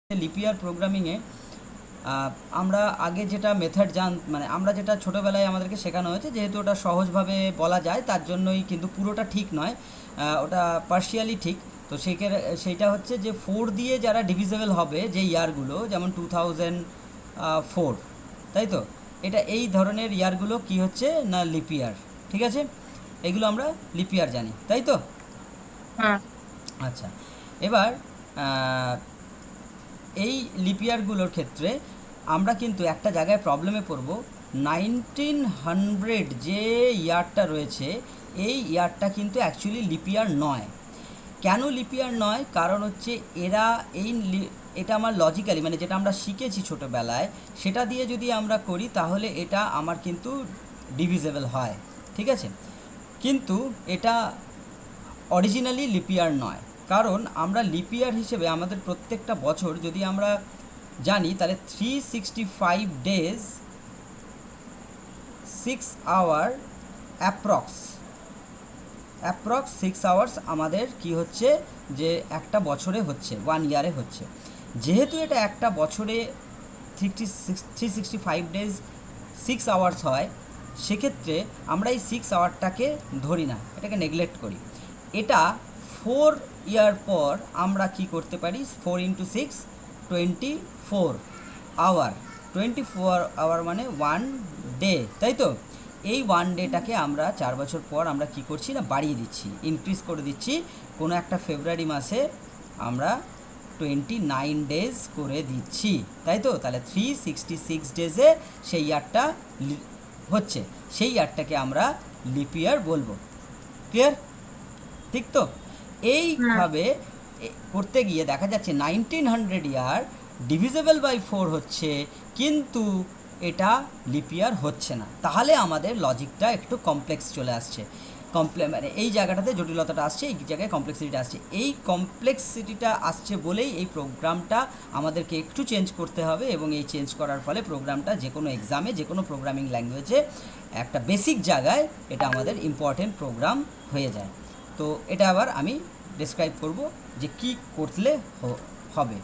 Lip ইয়ার প্রোগ্রামিংয়ে আমরা আগে যেটা মেথড মানে আমরা যেটা ছোটোবেলায় আমাদেরকে শেখানো হয়েছে, যেহেতু ওটা সহজভাবে বলা যায় তার জন্যই, কিন্তু পুরোটা ঠিক নয়, ওটা পার্শিয়ালি ঠিক। তো সেইটা হচ্ছে যে 4 দিয়ে যারা ডিভিজেবল হবে যে ইয়ারগুলো, যেমন 2004, তাই তো? এই ধরনের ইয়ারগুলো কি হচ্ছে না লিপ ইয়ার, ঠিক আছে? এগুলো আমরা লিপ ইয়ার জানি, তাই তো? হ্যাঁ। আচ্ছা, এবার এই লিপ ইয়ারগুলোর ক্ষেত্রে আমরা কিন্তু একটা জায়গায় প্রবলেমে পড়ব। 1900 যে ইয়ারটা রয়েছে, এই ইয়ারটা কিন্তু অ্যাকচুয়ালি লিপ ইয়ার নয়। কেন লিপ ইয়ার নয়? কারণ হচ্ছে এটা আমার লজিক্যালি, মানে যেটা আমরা শিখেছি ছোটোবেলায়, সেটা দিয়ে যদি আমরা করি তাহলে এটা আমার কিন্তু ডিভিজেবল হয়, ঠিক আছে? কিন্তু এটা অরিজিনালি লিপ ইয়ার নয়। কারণ আমরা লিপ ইয়ার হিসেবে আমাদের প্রত্যেকটা বছর যদি আমরা জানি, তাহলে 365 ডেজ 6 আওয়ার অ্যাপ্রক্স 6 আওয়ার্স আমাদের কি হচ্ছে, যে একটা বছরে হচ্ছে, 1 ইয়ারে হচ্ছে। যেহেতু এটা একটা বছরে 365 ডেজ 6 আওয়ার্স হয়, সেক্ষেত্রে আমরা এই 6 আওয়ারটাকে ধরি না, এটাকে নেগলেক্ট করি। এটা 4 ইয়ার পর আমরা কি করতে পারি, 4 × 6 24 আওয়ার, 24 আওয়ার মানে 1 ডে, তাই তো? এই 1 ডেটাকে আমরা 4 বছর পর আমরা কি করছি না, বাড়িয়ে দিচ্ছি, ইনক্রিজ করে দিচ্ছি। কোনো একটা ফেব্রুয়ারি মাসে আমরা 29 ডেজ করে দিচ্ছি, তাই তো? তাহলে 366 ডেজে সেই ইয়ারটা হচ্ছে, সেই ইয়ারটাকে আমরা লিপ ইয়ার বলবো। ক্লিয়ার? ঠিক তো? এইভাবে করতে গিয়ে দেখা যাচ্ছে 1900 ইয়ার ডিভিজেবল বাই 4 হচ্ছে, কিন্তু এটা লিপ ইয়ার হচ্ছে না। তাহলে আমাদের লজিকটা একটু কমপ্লেক্স চলে আসছে, মানে এই জায়গাটাতে জটিলতাটা আসছে, এই জায়গায় কমপ্লেক্সিটিটা আসছে। এই কমপ্লেক্সিটিটা আসছে বলেই এই প্রোগ্রামটা আমাদেরকে একটু চেঞ্জ করতে হবে, এবং এই চেঞ্জ করার ফলে প্রোগ্রামটা যে কোনো এক্সামে, যে কোনো প্রোগ্রামিং ল্যাঙ্গুয়েজে একটা বেসিক জায়গায় এটা আমাদের ইম্পর্টেন্ট প্রোগ্রাম হয়ে যায়। তো এটা আবার আমি ডেসক্রাইব করব যে কি করলে হবে।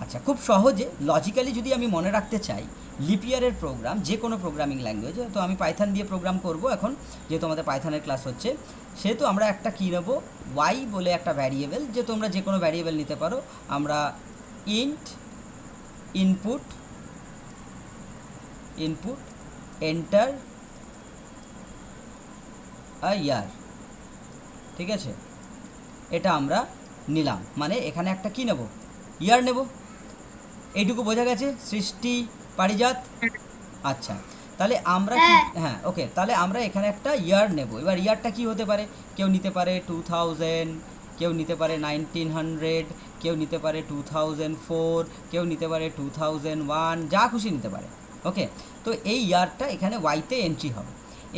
আচ্ছা, খুব সহজে লজিক্যালি যদি আমি মনে রাখতে চাই লিপ ইয়ারের প্রোগ্রাম, যে কোনো প্রোগ্রামিং ল্যাঙ্গুয়েজে, তো আমি পাইথন দিয়ে প্রোগ্রাম করব এখন, যেহেতু আমাদের পাইথনের ক্লাস হচ্ছে। সেহেতু আমরা একটা কী নেব, ওয়াই বলে একটা ভ্যারিয়েবল, যে তোমরা যে কোনো ভ্যারিয়েবল নিতে পারো। আমরা ইনপুট এন্টার আ ইয়ার, ঠিক আছে? এটা আমরা নিলাম, মানে এখানে একটা কি নেব, ইয়ার নেব। এইটুকু বোঝা গেছে? সৃষ্টি, পারিজাত। আচ্ছা, তাহলে আমরা কি, হ্যাঁ ওকে, তাহলে আমরা এখানে একটা ইয়ার নেব। এবার ইয়ারটা কি হতে পারে? কেউ নিতে পারে 2000, কেউ নিতে পারে 1900, কেউ নিতে পারে 2004, কেউ নিতে পারে 2001, যা খুশি নিতে পারে। ওকে, তো এই ইয়ারটা এখানে ওয়াইতে এন্ট্রি হবে।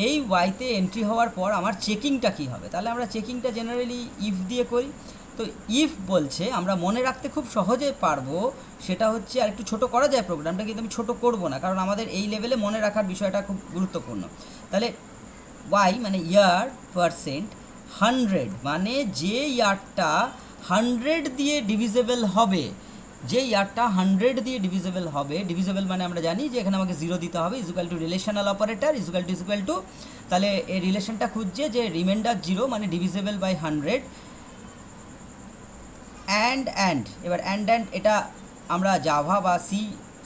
এই ওয়াইতে এন্ট্রি হওয়ার পর আমার চেকিংটা কি হবে? তাহলে আমরা চেকিংটা জেনারেলি ইফ দিয়ে করি। তো ইফ বলছে, আমরা মনে রাখতে খুব সহজে পারবো, সেটা হচ্ছে, আর একটু ছোটো করা যায় প্রোগ্রামটা, কিন্তু আমি ছোটো করব না, কারণ আমাদের এই লেভেলে মনে রাখার বিষয়টা খুব গুরুত্বপূর্ণ। তাহলে ওয়াই মানে ইয়ার পারসেন্ট 100, মানে যে ইয়ারটা 100 দিয়ে ডিভিজেবল হবে, যে ইয়ারটা 100 দিয়ে ডিভিজেবল হবে, ডিভিজেবল মানে আমরা জানি যে এখানে আমাকে 0 দিতে হবে, is equal to relational operator, is equal to, তাহলে এই রিলেশনটা খুঁজছে যে রিমাইন্ডার 0 মানে ডিভিজেবল বাই 100। অ্যান্ড এবার অ্যান্ড এটা আমরা জাভা বা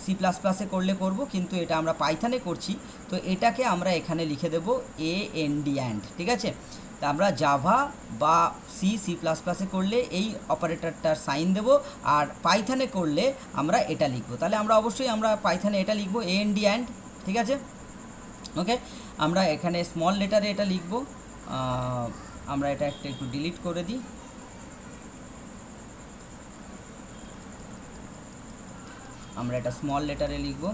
সি প্লাস প্লাসে করলে করব, কিন্তু এটা আমরা পাইথনে করছি, তো এটাকে আমরা এখানে লিখে দেব AND, ঠিক আছে? তা আমরা জাভা বা সি প্লাস প্লাসে করলে এই অপারেটরটার সাইন দেব, আর পাইথনে করলে আমরা এটা লিখব। তাহলে আমরা অবশ্যই আমরা পাইথনে এটা লিখব AND, ঠিক আছে? ওকে, আমরা এখানে স্মল লেটারে এটা লিখব। আমরা এটা একটু ডিলিট করে দিই। আমরা এটা স্মল লেটারে লিখব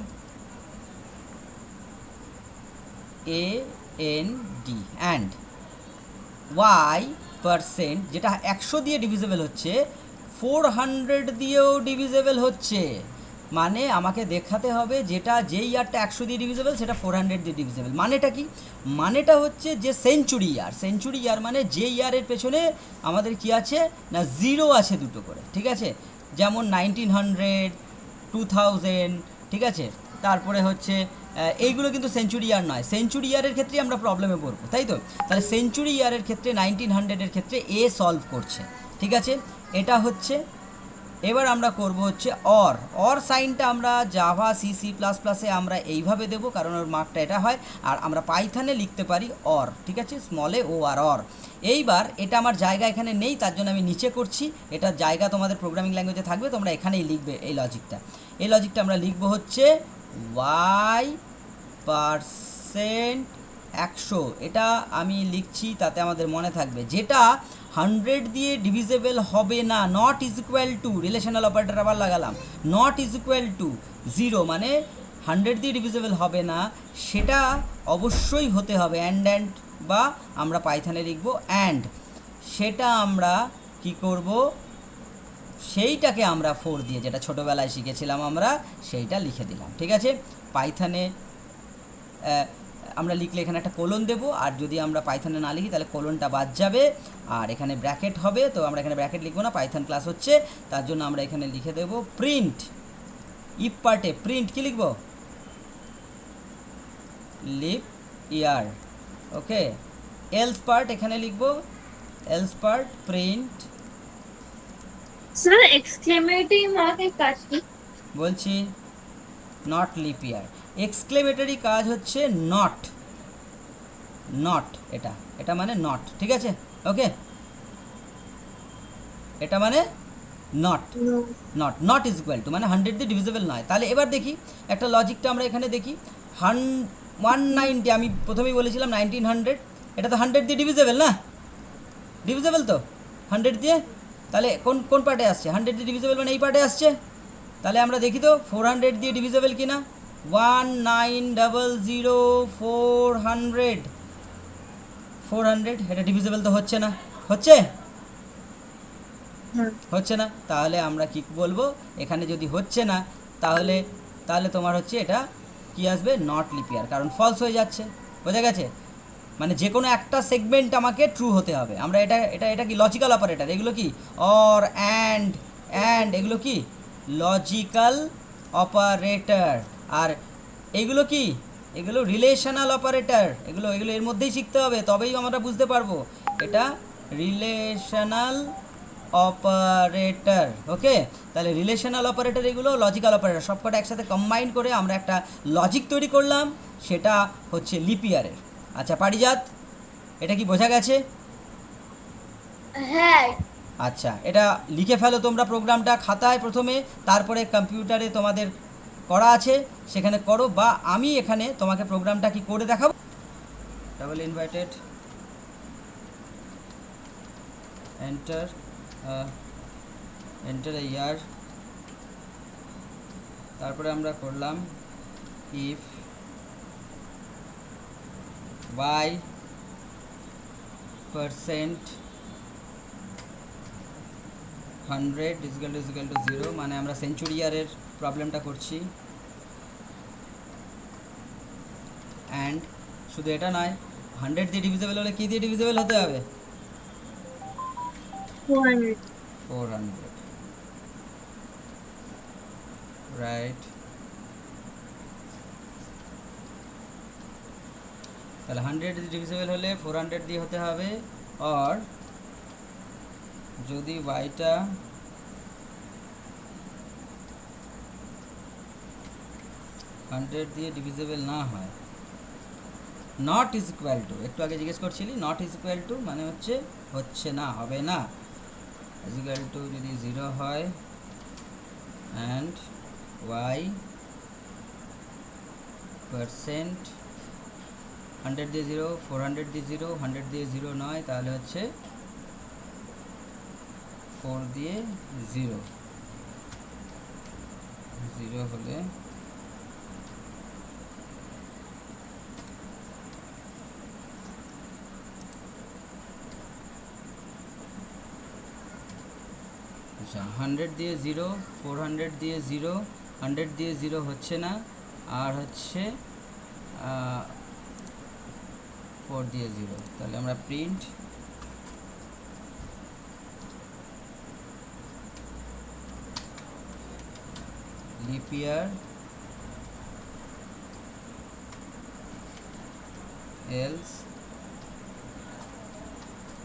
AND, অ্যান্ড ওয়াই পারসেন্ট, যেটা 100 দিয়ে ডিভিজেবল হচ্ছে, 400 দিয়েও ডিভিজেবল হচ্ছে। মানে আমাকে দেখাতে হবে যেই ইয়ারটা 100 দিয়ে ডিভিজেবল সেটা 400 দিয়ে ডিভিজেবল। মানেটা কি? মানেটা হচ্ছে যে সেঞ্চুরি ইয়ার মানে যে ইয়ারের পেছনে আমাদের কি আছে না 0 আছে 2টো করে, ঠিক আছে? যেমন 1900, 2000, ঠিক আছে। তারপরে হচ্ছে এইগুলো কিন্তু সেঞ্চুরি ইয়ার নয়, সেঞ্চুরি ইয়ারের ক্ষেত্রে আমরা প্রবলেমে পড়বো, তাই তো। তাহলে সেঞ্চুরি ইয়ারের ক্ষেত্রে 1900-এর ক্ষেত্রে এ সলভ করছে, ঠিক আছে। এটা হচ্ছে, এবার আমরা করব হচ্ছে অর সাইনটা আমরা জাভা C++-এ আমরা এইভাবে দেব, কারণ ওর মার্কটা এটা হয়। আর আমরা পাইথনে লিখতে পারি অর, ঠিক আছে, স্মলে ও আর অর। এইবার এটা আমার জায়গা এখানে নেই, তার জন্য আমি নিচে করছি। এটা জায়গা তোমাদের প্রোগ্রামিং ল্যাঙ্গুয়েজে থাকবে, তোমরা এখানেই লিখবে এই লজিকটা। এই লজিকটা আমরা লিখব হচ্ছে y%100, এটা আমি লিখছি, তাতে আমাদের মনে থাকবে। যেটা 100 দিয়ে ডিভিজেবল হবে না, not is equal to, relational operator আবার লাগালাম, নট ইজ ইকুয়াল টু 0, মানে 100 দিয়ে ডিভিজেবল হবে না, সেটা অবশ্যই হতে হবে অ্যান্ড বা আমরা পাইথনে লিখব অ্যান্ড। সেটা আমরা কি করব, সেইটাকে আমরা 4 দিয়ে, যেটা ছোটোবেলায় শিখেছিলাম আমরা, সেইটা লিখে দিলাম, ঠিক আছে। পাইথনে আমরা লিখলে এখানে একটা কোলন দেব, আর যদি আমরা পাইথনে না লিখি তাহলে কোলনটা বাদ যাবে, আর এখানে ব্র্যাকেট হবে। তো আমরা এখানে ব্র্যাকেট লিখবো না, পাইথন ক্লাস হচ্ছে, তার জন্য আমরা এখানে লিখে দেব প্রিন্ট। ইফ পার্টে প্রিন্ট কি লিখব, লিপ ইয়ার, ওকে। এলস পার্ট এখানে লিখব, else part print. Sir exclamatory মার্কের কাজ কি? বলছি নট লিপ ইয়ার। এক্সক্লেমেটরি কাজ হচ্ছে নট, নট, এটা এটা মানে নট, ঠিক আছে, ওকে। এটা মানে not, not not is equal to মানে 100 দিয়ে ডিভিজেবল নয়। তাহলে এবার দেখি একটা লজিকটা আমরা এখানে দেখি। 190, আমি প্রথমেই বলেছিলাম 1900, এটা তো 100 দিয়ে ডিভিজেবল না, ডিভিজেবল তো 100 দিয়ে। তাহলে কোন কোন পার্টে আসছে, 100 দিয়ে ডিভিজেবল মানে এই পার্টে আসছে। তাহলে আমরা দেখি তো 400 দিয়ে ডিভিজেবল কিনা। 1900, 400 এটা ডিভিজেবল তো হচ্ছে না, হচ্ছে হচ্ছে না। তাহলে আমরা কি বলবো, এখানে যদি হচ্ছে না, তাহলে তাহলে তোমার হচ্ছে এটা কি আসবে, নট লিপ ইয়ার, কারণ ফলস হয়ে যাচ্ছে, বোঝা গেছে। মানে যে কোনো একটা সেগমেন্ট আমাকে ট্রু হতে হবে। আমরা এটা এটা এটা কি লজিক্যাল অপারেটর, এগুলো কি অর অ্যান্ড এগুলো কি লজিক্যাল অপারেটর। আর এগুলো কি, এগুলো রিলেশনাল অপারেটর, এগুলো এগুলো এর মধ্যেই শিখতে হবে, তবেই আমরা বুঝতে পারবো এটা রিলেশনাল অপারেটর, ওকে। তাহলে রিলেশনাল অপারেটর, এগুলো লজিক্যাল অপারেটর, সবকটা একসাথে কম্বাইন করে আমরা একটা লজিক তৈরি করলাম, সেটা হচ্ছে লিপ ইয়ারের। আচ্ছা পারিজাত, এটা কি বোঝা গেছে? হ্যাঁ। আচ্ছা, এটা লিখে ফেলো তোমরা প্রোগ্রামটা খাতায় প্রথমে, তারপরে কম্পিউটারে তোমাদের করা আছে সেখানে করো, বা আমি এখানে তোমাকে প্রোগ্রামটা কি করে দেখাবো। Double invited, enter enter a year, তারপরে আমরা করলাম ইফ y%100 = 0, মানে আমরা সেঞ্চুরি ইয়ারের প্রবলেমটা করছি। অ্যান্ড শুধু এটা নয়, 100 দিয়ে ডিভিজেবল হলে কী দিয়ে ডিভিজেবল হতে হবে, 400, রাইট। তাহলে 100 দিয়ে ডিভিজেবল হলে 400 দিয়ে হতে হবে। আর যদি y-টা 100 দিয়ে ডিভিজেবল না হয়, নট ইজ ইকুয়াল টু, একটু আগে জিজ্ঞেস করছিলি, নট ইজ ইকুয়াল টু মানে হচ্ছে হচ্ছে না, হবে না, ইজ ইকুয়াল টু যদি 0 হয়, অ্যান্ড y% 100 দিয়ে 0, 400 দিয়ে 0, 100 দিয়ে 0 নয়, তাহলে হচ্ছে 4 দিয়ে 0, 0 হলে আচ্ছা 100 দিয়ে 0, 400 দিয়ে 0, 100 দিয়ে 0 হচ্ছে না, আর হচ্ছে 4 দিয়ে 0। তাহলে আমরা print lip year else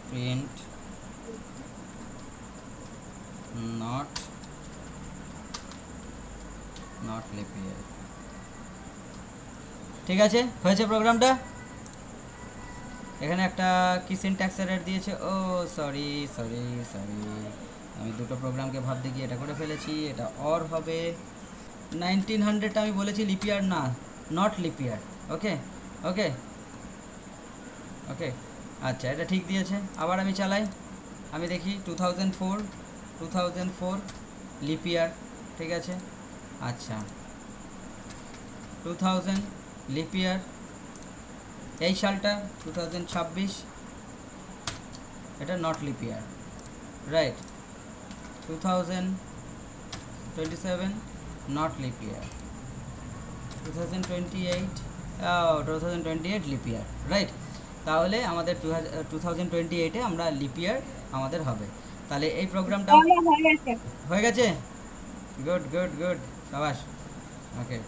print not lip ইয়ার। ঠিক আছে, হয়েছে প্রোগ্রামটা। এখানে একটা কি সিনট্যাক্স এরর দিয়েছে, ও সরি, আমি দুটো প্রোগ্রামকে ভাবতে গিয়ে এটা করে ফেলেছি। এটা অর হবে 1900, আমি বলেছি লিপিয়ার না, নট লিপিয়ার। ওকে ওকে ওকে, আচ্ছা এটা ঠিক দিয়েছে। আবার আমি চালাই, আমি দেখি 2004 লিপিয়ার। ঠিক আছে, আচ্ছা 2000 লিপিয়ার, এই সালটা 2026, এটা not leap year, right. 2027 not leap year, 2028 leap year, right. তাহলে আমাদের 2028-এ আমরা লিপিয়ার আমাদের হবে। তাহলে এই প্রোগ্রামটা হয়ে গেছে। হয়ে গেছে। গুড গুড গুড, সাবাস। ওকে।